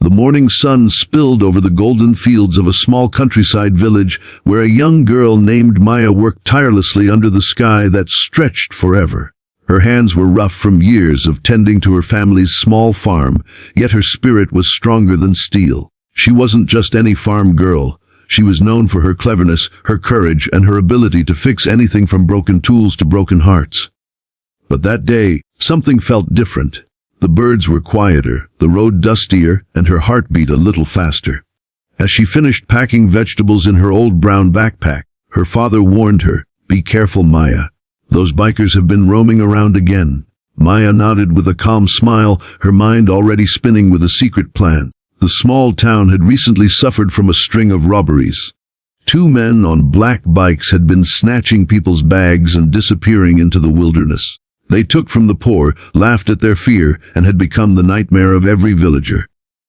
The morning sun spilled over the golden fields of a small countryside village where a young girl named Maya worked tirelessly under the sky that stretched forever. Her hands were rough from years of tending to her family's small farm, yet her spirit was stronger than steel. She wasn't just any farm girl. She was known for her cleverness, her courage, and her ability to fix anything from broken tools to broken hearts. But that day, something felt different. The birds were quieter, the road dustier, and her heart beat a little faster. As she finished packing vegetables in her old brown backpack, her father warned her, "Be careful, Maya. Those bikers have been roaming around again." Maya nodded with a calm smile, her mind already spinning with a secret plan. The small town had recently suffered from a string of robberies. Two men on black bikes had been snatching people's bags and disappearing into the wilderness. They took from the poor, laughed at their fear, and had become the nightmare of every villager.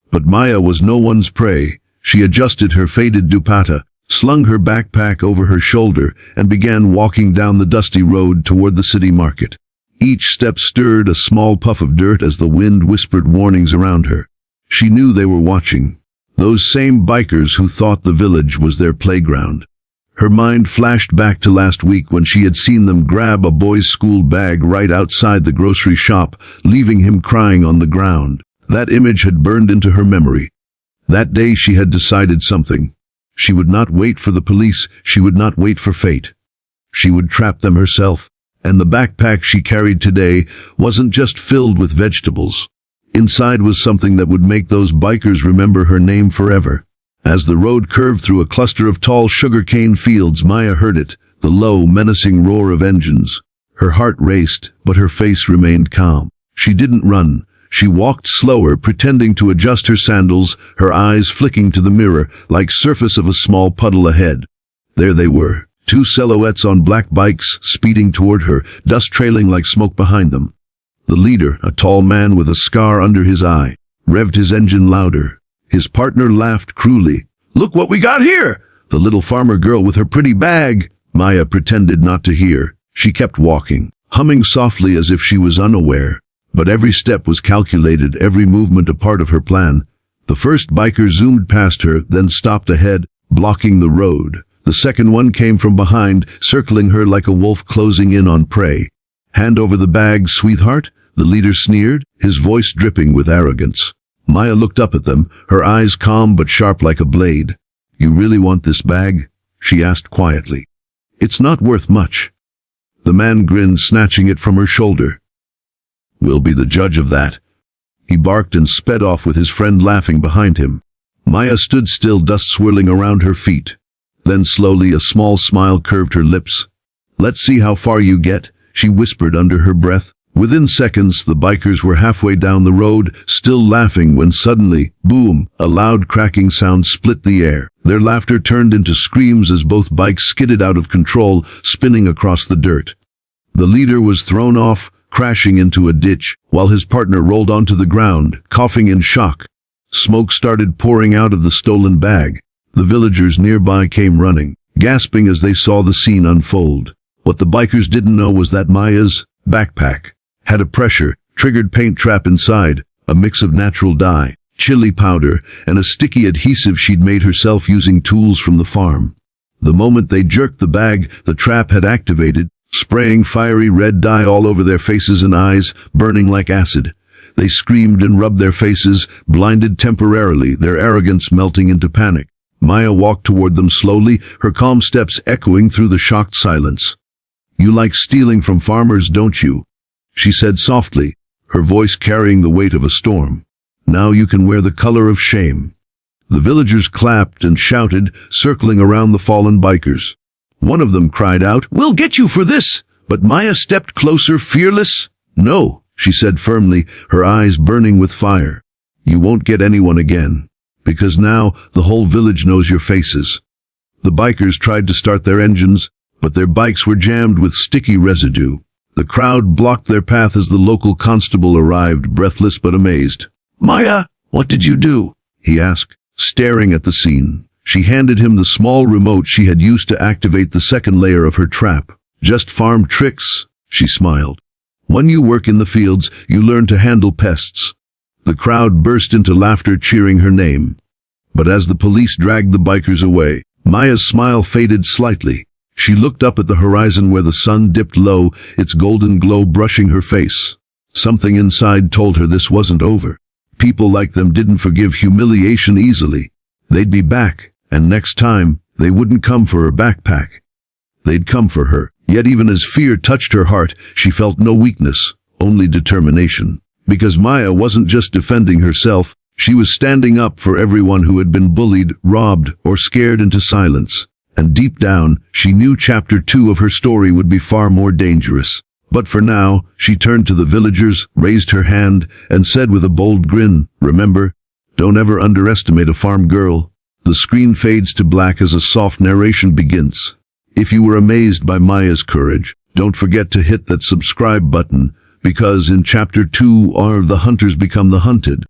But Maya was no one's prey. She adjusted her faded dupatta, slung her backpack over her shoulder, and began walking down the dusty road toward the city market. Each step stirred a small puff of dirt as the wind whispered warnings around her. She knew they were watching. Those same bikers who thought the village was their playground. Her mind flashed back to last week when she had seen them grab a boy's school bag right outside the grocery shop, leaving him crying on the ground. That image had burned into her memory. That day she had decided something. She would not wait for the police, she would not wait for fate. She would trap them herself. And the backpack she carried today wasn't just filled with vegetables. Inside was something that would make those bikers remember her name forever. As the road curved through a cluster of tall sugarcane fields, Maya heard it, the low, menacing roar of engines. Her heart raced, but her face remained calm. She didn't run. She walked slower, pretending to adjust her sandals, her eyes flicking to the mirror, like surface of a small puddle ahead. There they were, two silhouettes on black bikes, speeding toward her, dust trailing like smoke behind them. The leader, a tall man with a scar under his eye, revved his engine louder. His partner laughed cruelly. "Look what we got here!" The little farmer girl with her pretty bag. Maya pretended not to hear. She kept walking, humming softly as if she was unaware. But every step was calculated, every movement a part of her plan. The first biker zoomed past her, then stopped ahead, blocking the road. The second one came from behind, circling her like a wolf closing in on prey. "Hand over the bag, sweetheart," the leader sneered, his voice dripping with arrogance. Maya looked up at them, her eyes calm but sharp like a blade. "You really want this bag?" she asked quietly. "It's not worth much." The man grinned, snatching it from her shoulder. "We'll be the judge of that." He barked and sped off with his friend laughing behind him. Maya stood still, dust swirling around her feet. Then slowly a small smile curved her lips. "Let's see how far you get," she whispered under her breath. Within seconds, the bikers were halfway down the road, still laughing when suddenly, boom, a loud cracking sound split the air. Their laughter turned into screams as both bikes skidded out of control, spinning across the dirt. The leader was thrown off, crashing into a ditch, while his partner rolled onto the ground, coughing in shock. Smoke started pouring out of the stolen bag. The villagers nearby came running, gasping as they saw the scene unfold. What the bikers didn't know was that Maya's backpack had a pressure-triggered paint trap inside, a mix of natural dye, chili powder, and a sticky adhesive she'd made herself using tools from the farm. The moment they jerked the bag, the trap had activated, spraying fiery red dye all over their faces and eyes, burning like acid. They screamed and rubbed their faces, blinded temporarily, their arrogance melting into panic. Maya walked toward them slowly, her calm steps echoing through the shocked silence. "You like stealing from farmers, don't you?" she said softly, her voice carrying the weight of a storm. "Now you can wear the color of shame." The villagers clapped and shouted, circling around the fallen bikers. One of them cried out, "We'll get you for this!" But Maya stepped closer, fearless. "No," she said firmly, her eyes burning with fire. "You won't get anyone again, because now the whole village knows your faces." The bikers tried to start their engines, but their bikes were jammed with sticky residue. The crowd blocked their path as the local constable arrived, breathless but amazed. "Maya, what did you do?" he asked, staring at the scene. She handed him the small remote she had used to activate the second layer of her trap. "Just farm tricks," she smiled. "When you work in the fields, you learn to handle pests." The crowd burst into laughter, cheering her name. But as the police dragged the bikers away, Maya's smile faded slightly. She looked up at the horizon where the sun dipped low, its golden glow brushing her face. Something inside told her this wasn't over. People like them didn't forgive humiliation easily. They'd be back, and next time, they wouldn't come for her backpack. They'd come for her. Yet even as fear touched her heart, she felt no weakness, only determination. Because Maya wasn't just defending herself, she was standing up for everyone who had been bullied, robbed, or scared into silence. And deep down, she knew chapter 2 of her story would be far more dangerous. But for now, she turned to the villagers, raised her hand, and said with a bold grin, "Remember, don't ever underestimate a farm girl." The screen fades to black as a soft narration begins. If you were amazed by Maya's courage, don't forget to hit that subscribe button, because in chapter 2 the hunters become the hunted.